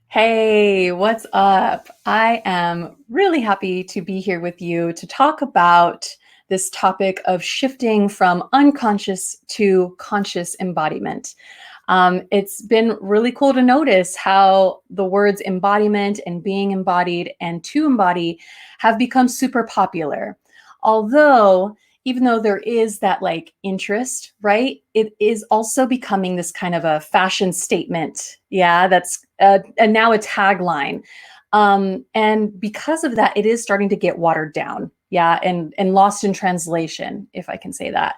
Hey, what's up? I am really happy to be here with you to talk about this topic of shifting from unconscious to conscious embodiment. It's been really cool to notice how the words embodiment and being embodied and to embody have become super popular. Although, even though there is that like interest, right? It is also becoming this kind of a fashion statement. Yeah, that's and now a tagline. And because of that, it is starting to get watered down. Yeah, and lost in translation, if I can say that.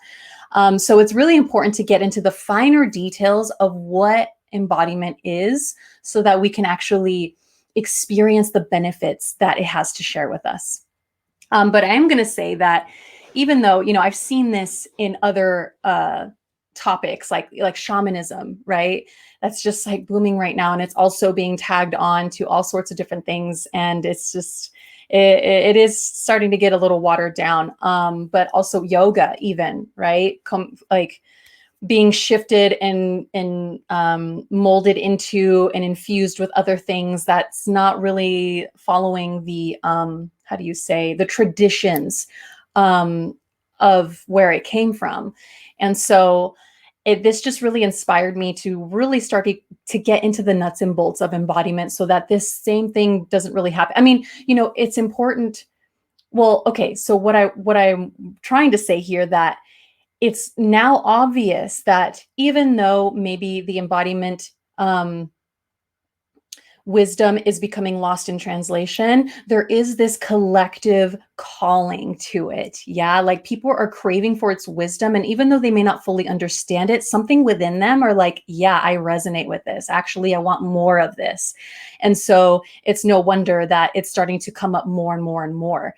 So it's really important to get into the finer details of what embodiment is so that we can actually experience the benefits that it has to share with us. But I am going to say that even though, I've seen this in other topics like shamanism, right? That's just like booming right now. And it's also being tagged on to all sorts of different things. And it's just, it is starting to get a little watered down. But also yoga, even, right? Like being shifted and molded into and infused with other things that's not really following the how do you say the traditions um, of where it came from. And so this just really inspired me to really start to get into the nuts and bolts of embodiment so that this same thing doesn't really happen. I mean, it's important. Well, okay, so what I'm trying to say here, that it's now obvious that even though maybe the embodiment wisdom is becoming lost in translation, there is this collective calling to it. Yeah, like people are craving for its wisdom. And even though they may not fully understand it, something within them are like, yeah, I resonate with this. Actually, I want more of this. And so it's no wonder that it's starting to come up more and more and more.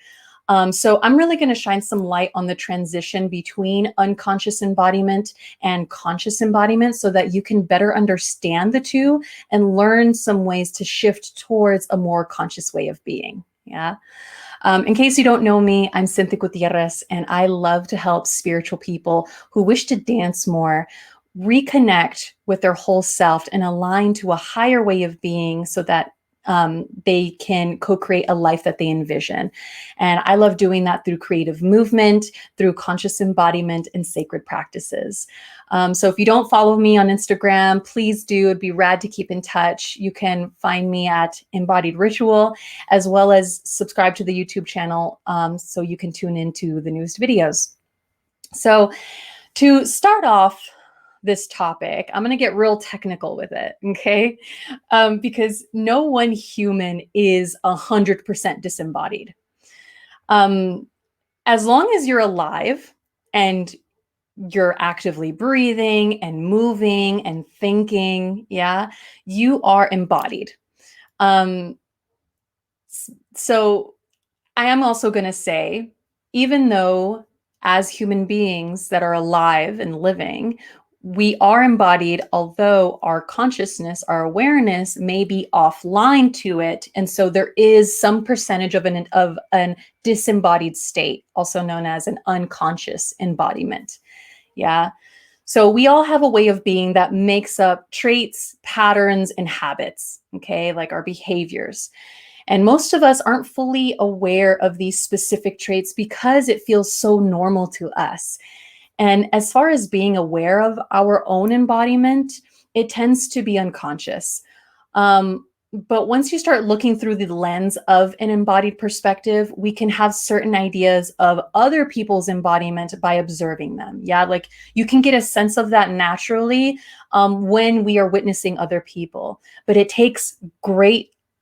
So I'm really going to shine some light on the transition between unconscious embodiment and conscious embodiment so that you can better understand the two and learn some ways to shift towards a more conscious way of being. Yeah. In case you don't know me, I'm Cynthia Gutierrez, and I love to help spiritual people who wish to dance more reconnect with their whole self and align to a higher way of being so that they can co-create a life that they envision. And I love doing that through creative movement, through conscious embodiment, and sacred practices. So if you don't follow me on Instagram, please do. It'd be rad to keep in touch. You can find me at Embodied Ritual, as well as subscribe to the YouTube channel so you can tune into the newest videos. So to start off this topic, I'm going to get real technical with it, okay? Because no one human is 100% disembodied. Um, as long as you're alive and you're actively breathing and moving and thinking, yeah, you are embodied. Um, so I am also going to say, even though as human beings that are alive and living, we are embodied, although our consciousness, our awareness may be offline to it. And so there is some percentage of an disembodied state, also known as an unconscious embodiment. Yeah. So we all have a way of being that makes up traits, patterns, and habits, okay, like our behaviors. And most of us aren't fully aware of these specific traits because it feels so normal to us. And as far as being aware of our own embodiment, it tends to be unconscious. But once you start looking through the lens of an embodied perspective, we can have certain ideas of other people's embodiment by observing them. Yeah, like you can get a sense of that naturally when we are witnessing other people. But it takes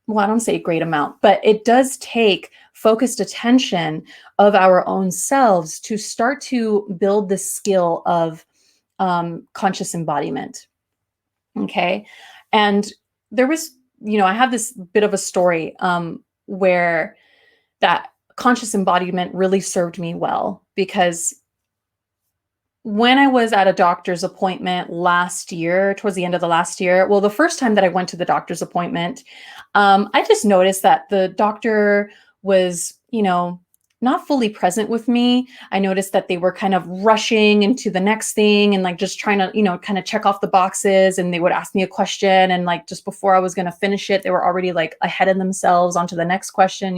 well, I don't say a great amount, but it does take focused attention of our own selves to start to build the skill of conscious embodiment. Okay. And there was, I have this bit of a story where that conscious embodiment really served me well because when I was at a doctor's appointment last year, towards the end of the last year, well, the first time that I went to the doctor's appointment, I just noticed that the doctor was, not fully present with me. I noticed that they were kind of rushing into the next thing and like just trying to, kind of check off the boxes. And they would ask me a question. And like just before I was going to finish it, they were already like ahead of themselves onto the next question.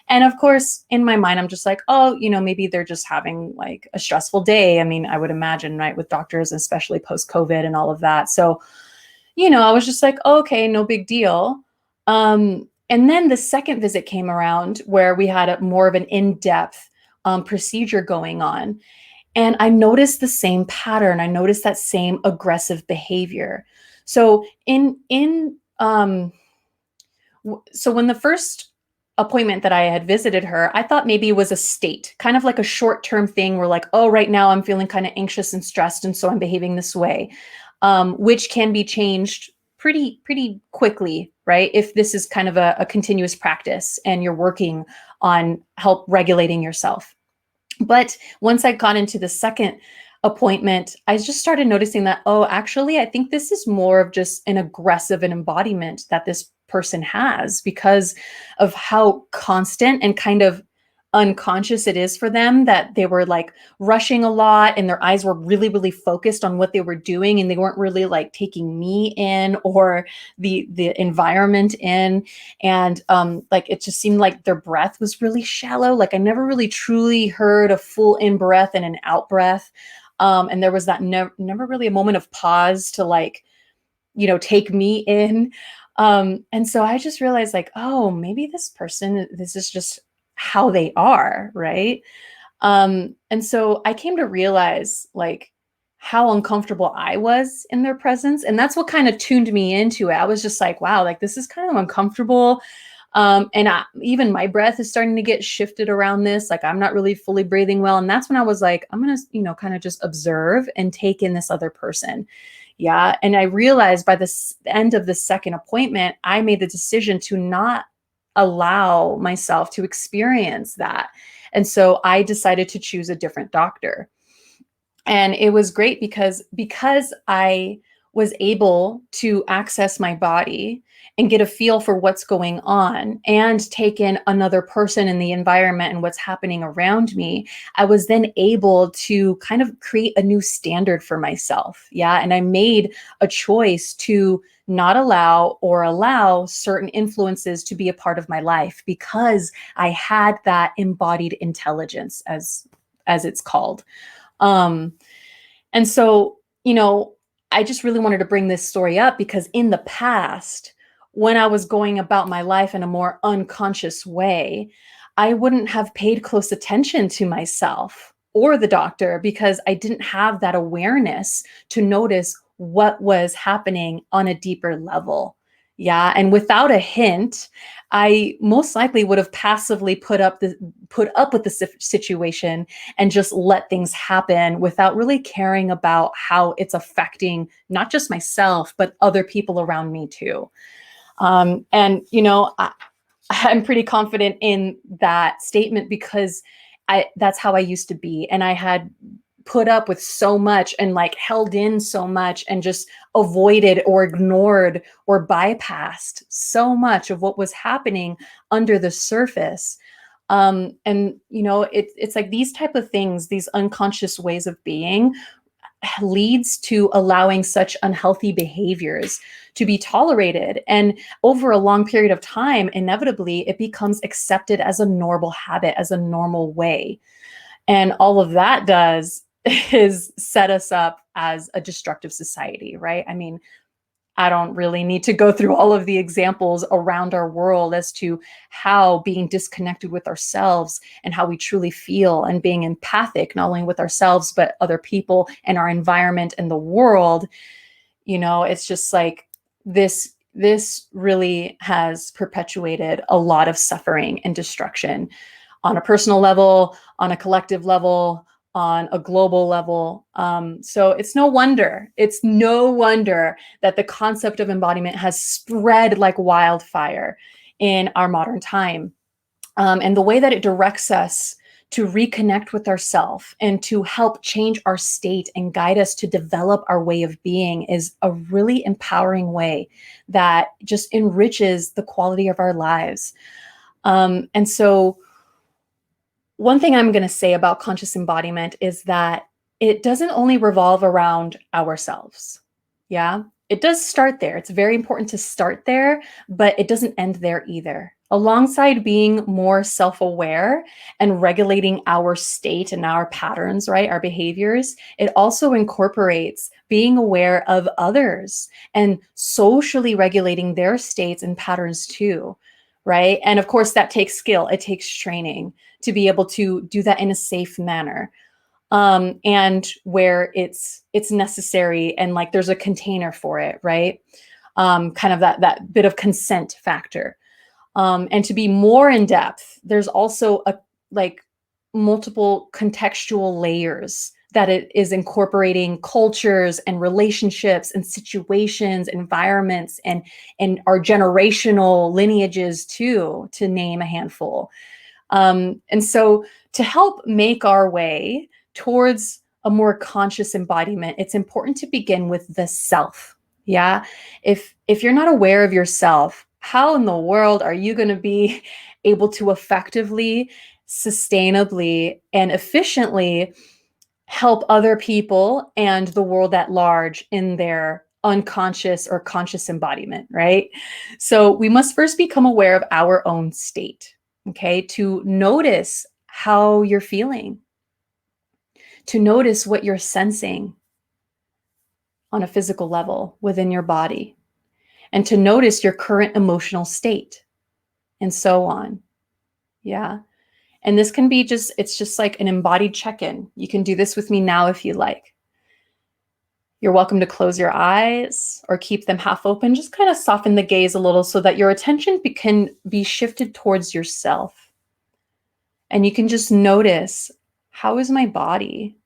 And of course, in my mind, I'm just like, oh, maybe they're just having like a stressful day. I mean, I would imagine, right, with doctors, especially post COVID and all of that. So, I was just like, oh, okay, no big deal. And then the second visit came around where we had more of an in-depth procedure going on. And I noticed the same pattern. I noticed that same aggressive behavior. So so when the first appointment that I had visited her, I thought maybe it was a state, kind of like a short-term thing where like, oh, right now I'm feeling kind of anxious and stressed, and so I'm behaving this way, which can be changed pretty quickly, right? If this is kind of a continuous practice and you're working on help regulating yourself. But once I got into the second appointment, I just started noticing that, oh, actually, I think this is more of just an aggressive and embodiment that this person has because of how constant and kind of unconscious it is for them that they were like rushing a lot and their eyes were really, really focused on what they were doing. And they weren't really like taking me in or the environment in. And like it just seemed like their breath was really shallow. Like I never really truly heard a full in breath and an out breath. And there was that never really a moment of pause to like, take me in. And so I just realized like, oh, maybe this person, this is just how they are, right? And so I came to realize like how uncomfortable I was in their presence. And that's what kind of tuned me into it. I was just like, wow, like this is kind of uncomfortable. Even my breath is starting to get shifted around this. Like I'm not really fully breathing well. And that's when I was like, I'm going to, kind of just observe and take in this other person. Yeah. And I realized by the end of the second appointment, I made the decision to not allow myself to experience that. And so I decided to choose a different doctor. And it was great because I was able to access my body and get a feel for what's going on and take in another person in the environment and what's happening around me. I was then able to kind of create a new standard for myself. Yeah. And I made a choice to not allow certain influences to be a part of my life because I had that embodied intelligence as it's called. Um, and so, I just really wanted to bring this story up because in the past, when I was going about my life in a more unconscious way, I wouldn't have paid close attention to myself or the doctor because I didn't have that awareness to notice what was happening on a deeper level. Yeah. And without a hint, I most likely would have passively put up with the situation and just let things happen without really caring about how it's affecting not just myself, but other people around me too. I'm pretty confident in that statement because that's how I used to be. And I had put up with so much and like held in so much and just avoided or ignored or bypassed so much of what was happening under the surface. It's like these type of things, these unconscious ways of being leads to allowing such unhealthy behaviors to be tolerated. And over a long period of time, inevitably, it becomes accepted as a normal habit, as a normal way. And all of that does is set us up as a destructive society, right? I mean, I don't really need to go through all of the examples around our world as to how being disconnected with ourselves and how we truly feel and being empathic, not only with ourselves, but other people and our environment and the world. It's just like this really has perpetuated a lot of suffering and destruction on a personal level, on a collective level, on a global level. So it's no wonder that the concept of embodiment has spread like wildfire in our modern time. And the way that it directs us to reconnect with ourselves and to help change our state and guide us to develop our way of being is a really empowering way that just enriches the quality of our lives. And so One thing I'm going to say about conscious embodiment is that it doesn't only revolve around ourselves. Yeah. It does start there. It's very important to start there, but it doesn't end there either. Alongside being more self aware and regulating our state and our patterns, right? Our behaviors, it also incorporates being aware of others and socially regulating their states and patterns too, right? And of course, that takes skill, it takes training to be able to do that in a safe manner, and where it's necessary, and like there's a container for it, right? Kind of that bit of consent factor. And to be more in depth, there's also a like multiple contextual layers that it is incorporating cultures and relationships and situations, environments, and our generational lineages too, to name a handful. And so to help make our way towards a more conscious embodiment, it's important to begin with the self. Yeah. If you're not aware of yourself, how in the world are you going to be able to effectively, sustainably, and efficiently help other people and the world at large in their unconscious or conscious embodiment, right? So we must first become aware of our own state, okay, to notice how you're feeling, to notice what you're sensing on a physical level within your body, and to notice your current emotional state, and so on. Yeah. And this can be it's just like an embodied check in. You can do this with me now if you like. You're welcome to close your eyes or keep them half open. Just kind of soften the gaze a little so that your attention can be shifted towards yourself. And you can just notice, how is my body?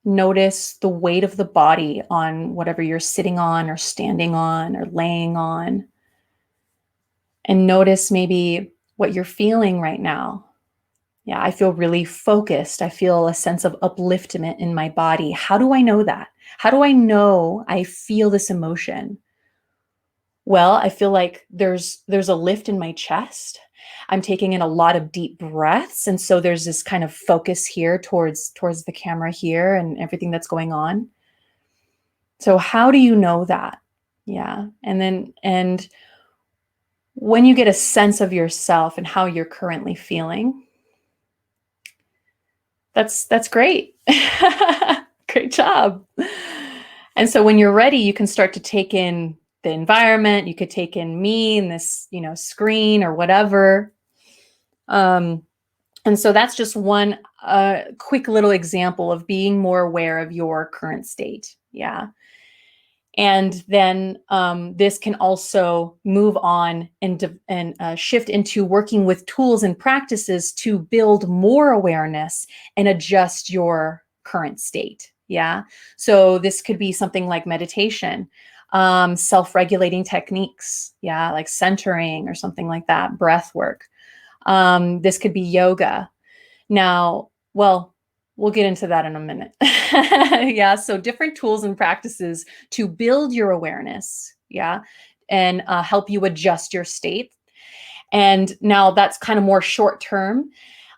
Notice the weight of the body on whatever you're sitting on or standing on or laying on. And notice maybe what you're feeling right now. Yeah, I feel really focused. I feel a sense of upliftment in my body. How do I know that? How do I know I feel this emotion? Well, I feel like there's a lift in my chest. I'm taking in a lot of deep breaths, and so there's this kind of focus here towards the camera here and everything that's going on. So how do you know that? Yeah. And when you get a sense of yourself and how you're currently feeling, that's great. Great job. And so when you're ready, you can start to take in the environment. You could take in me and this, screen or whatever. And so that's just one quick little example of being more aware of your current state. Yeah. And then this can also move on and shift into working with tools and practices to build more awareness and adjust your current state. Yeah. So this could be something like meditation, self-regulating techniques. Yeah. Like centering or something like that, breath work. This could be yoga. Now, well, we'll get into that in a minute. Yeah. So different tools and practices to build your awareness. Yeah. And help you adjust your state. And now that's kind of more short term.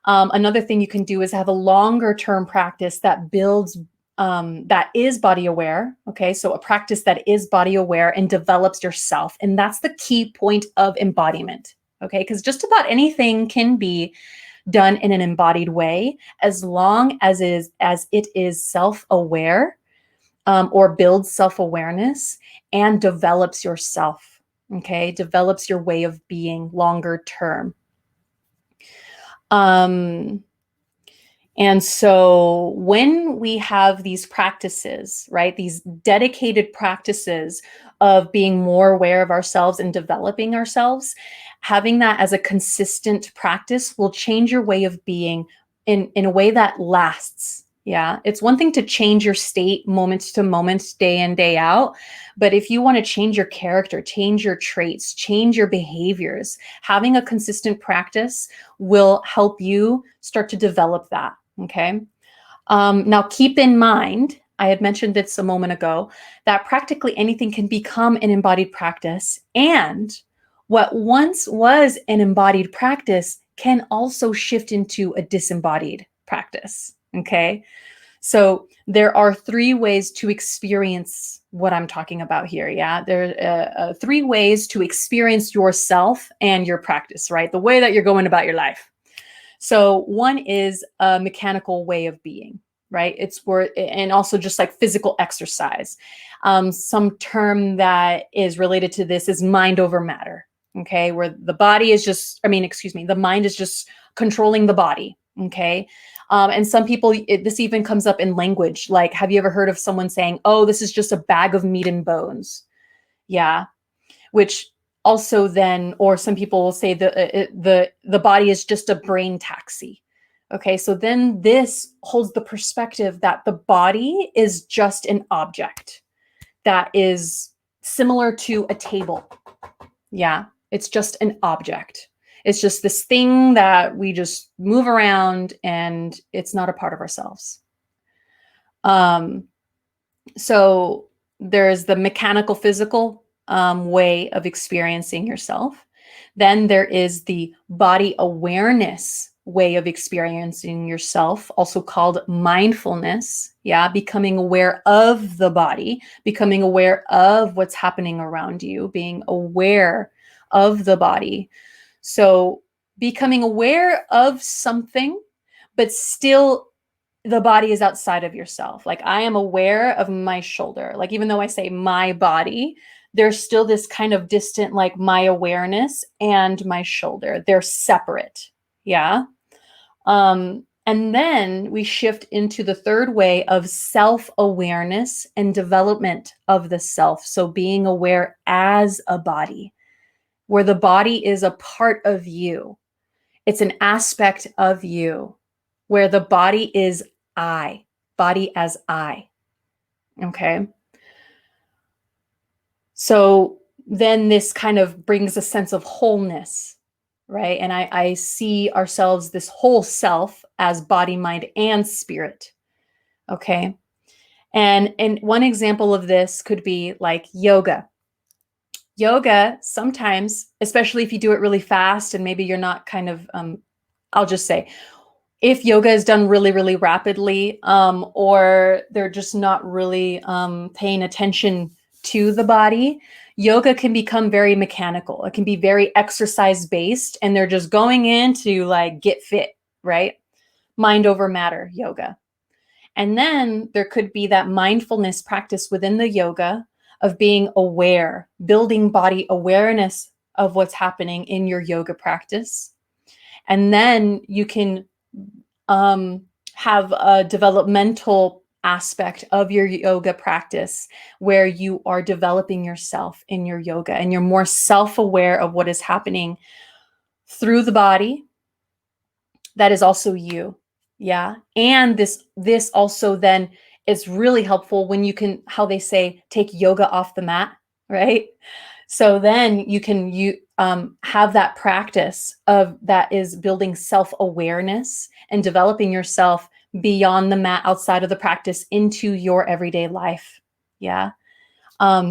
Another thing you can do is have a longer term practice that builds, that is body aware. Okay. So a practice that is body aware and develops yourself. And that's the key point of embodiment. Okay. Because just about anything can be done in an embodied way, as long as it is self-aware, or builds self-awareness and develops yourself. Okay, develops your way of being longer term. And so when we have these practices, right, these dedicated practices of being more aware of ourselves and developing ourselves, having that as a consistent practice will change your way of being in a way that lasts. Yeah. It's one thing to change your state moment to moment, day in, day out. But if you want to change your character, change your traits, change your behaviors, having a consistent practice will help you start to develop that. Okay. Now, keep in mind, I had mentioned this a moment ago, that practically anything can become an embodied practice. And what once was an embodied practice can also shift into a disembodied practice. Okay. So there are three ways to experience what I'm talking about here. Yeah. There are three ways to experience yourself and your practice, right? The way that you're going about your life. So one is a mechanical way of being, right? It's where, and also just like physical exercise. Some term that is related to this is mind over matter. Okay. Where the body is just, the mind is just controlling the body. Okay. And some people, this even comes up in language. Like, have you ever heard of someone saying, oh, this is just a bag of meat and bones? Yeah. Which also then, or some people will say the body is just a brain taxi. Okay, so then this holds the perspective that the body is just an object that is similar to a table. Yeah, it's just an object. It's just this thing that we just move around and it's not a part of ourselves. So there's the mechanical physical way of experiencing yourself. Then there is the body awareness way of experiencing yourself, also called mindfulness. Yeah, becoming aware of the body, becoming aware of what's happening around you, being aware of the body. So becoming aware of something, but still the body is outside of yourself. Like, I am aware of my shoulder. Like, even though I say my body, there's still this kind of distant, like, my awareness and my shoulder. They're separate. Yeah. And then we shift into the third way of self-awareness and development of the self. So being aware as a body, where the body is a part of you. It's an aspect of you, where the body is I, body as I. Okay. So then this kind of brings a sense of wholeness, right? And I see ourselves, this whole self, as body, mind, and spirit. Okay. And one example of this could be like yoga. Yoga, sometimes, especially if you do it really fast and maybe you're not kind of, I'll just say, if yoga is done really, really rapidly, or they're just not really paying attention to the body, yoga can become very mechanical. It can be very exercise based, and they're just going in to like get fit, right? Mind over matter yoga. And then there could be that mindfulness practice within the yoga of being aware, building body awareness of what's happening in your yoga practice. And then you can have a developmental aspect of your yoga practice where you are developing yourself in your yoga and you're more self-aware of what is happening through the body. That is also you. Yeah. And this also then is really helpful when you can, how they say, take yoga off the mat, right? So then you have that practice of that is building self-awareness and developing yourself beyond the mat, outside of the practice, into your everyday life. Yeah.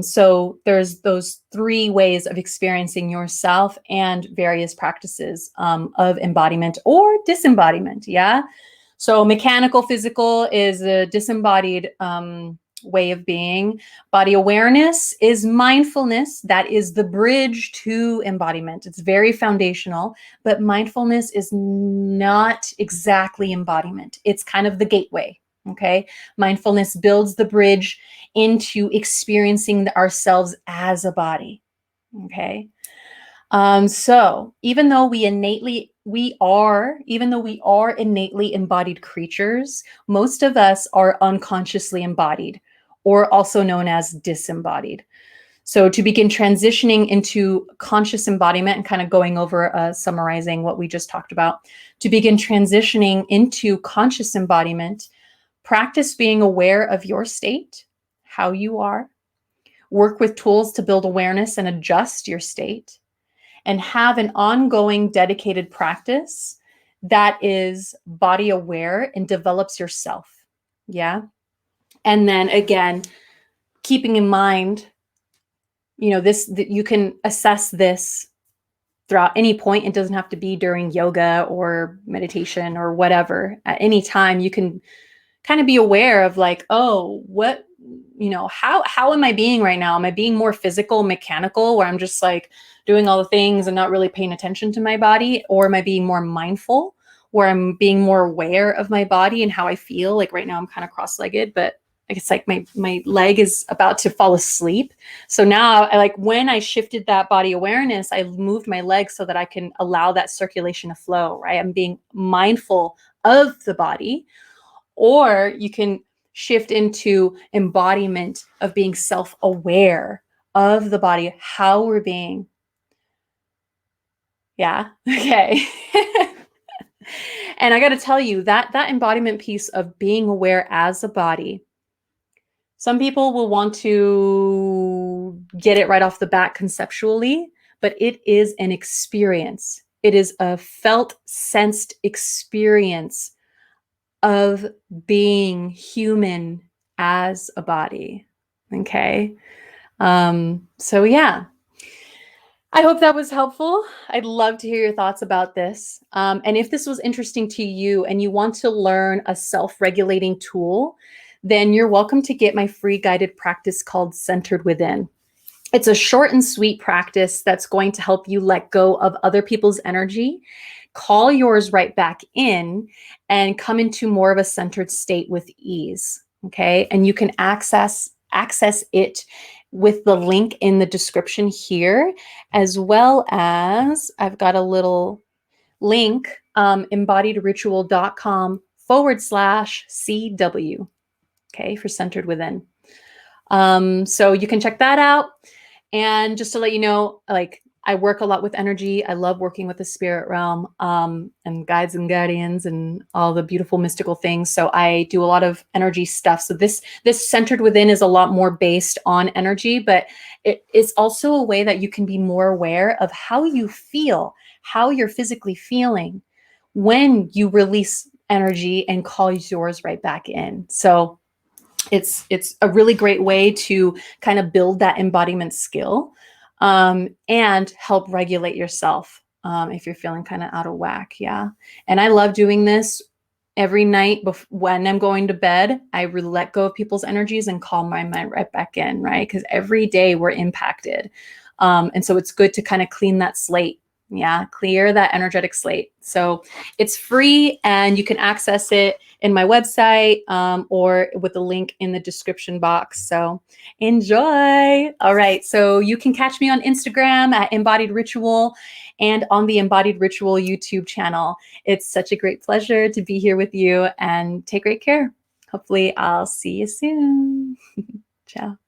So there's those three ways of experiencing yourself and various practices of embodiment or disembodiment. Yeah. So mechanical physical is a disembodied way of being. Body awareness is mindfulness. That is the bridge to embodiment. It's very foundational, but mindfulness is not exactly embodiment. It's kind of the gateway. Okay. Mindfulness builds the bridge into experiencing ourselves as a body. Okay. So even though we are innately embodied creatures, most of us are unconsciously embodied, or also known as disembodied. So to begin transitioning into conscious embodiment and kind of going over, summarizing what we just talked about, to begin transitioning into conscious embodiment, practice being aware of your state, how you are, work with tools to build awareness and adjust your state, and have an ongoing dedicated practice that is body aware and develops yourself. Yeah. And then again, keeping in mind, you can assess this throughout any point. It doesn't have to be during yoga or meditation or whatever. At any time, you can kind of be aware of like, oh, what, how am I being right now? Am I being more physical, mechanical, where I'm just like doing all the things and not really paying attention to my body? Or am I being more mindful, where I'm being more aware of my body and how I feel? Like right now I'm kind of cross-legged, but it's like my leg is about to fall asleep. So now I like when I shifted that body awareness, I moved my leg so that I can allow that circulation to flow, right? I'm being mindful of the body. Or you can shift into embodiment of being self-aware of the body, how we're being. Yeah. Okay. And I got to tell you that embodiment piece of being aware as a body, some people will want to get it right off the bat conceptually, but it is an experience. It is a felt, sensed experience of being human as a body. Okay. So yeah, I hope that was helpful. I'd love to hear your thoughts about this. And if this was interesting to you and you want to learn a self-regulating tool, then you're welcome to get my free guided practice called Centered Within. It's a short and sweet practice that's going to help you let go of other people's energy, call yours right back in, and come into more of a centered state with ease. Okay. And you can access it with the link in the description here, as well as I've got a little link, embodiedritual.com/CW. Okay. For Centered Within. So you can check that out. And just to let you know, like I work a lot with energy. I love working with the spirit realm, and guides and guardians and all the beautiful mystical things. So I do a lot of energy stuff. So this Centered Within is a lot more based on energy, but it is also a way that you can be more aware of how you feel, how you're physically feeling when you release energy and call yours right back in. So it's a really great way to kind of build that embodiment skill, and help regulate yourself, if you're feeling kind of out of whack. Yeah. And I love doing this every night when I'm going to bed. I let go of people's energies and call my mind right back in, right? Because every day we're impacted. And so it's good to kind of clean that slate. Yeah, clear that energetic slate. So it's free and you can access it in my website, or with the link in the description box. So enjoy. All right. So you can catch me on Instagram at Embodied Ritual and on the Embodied Ritual YouTube channel. It's such a great pleasure to be here with you, and take great care. Hopefully I'll see you soon. Ciao.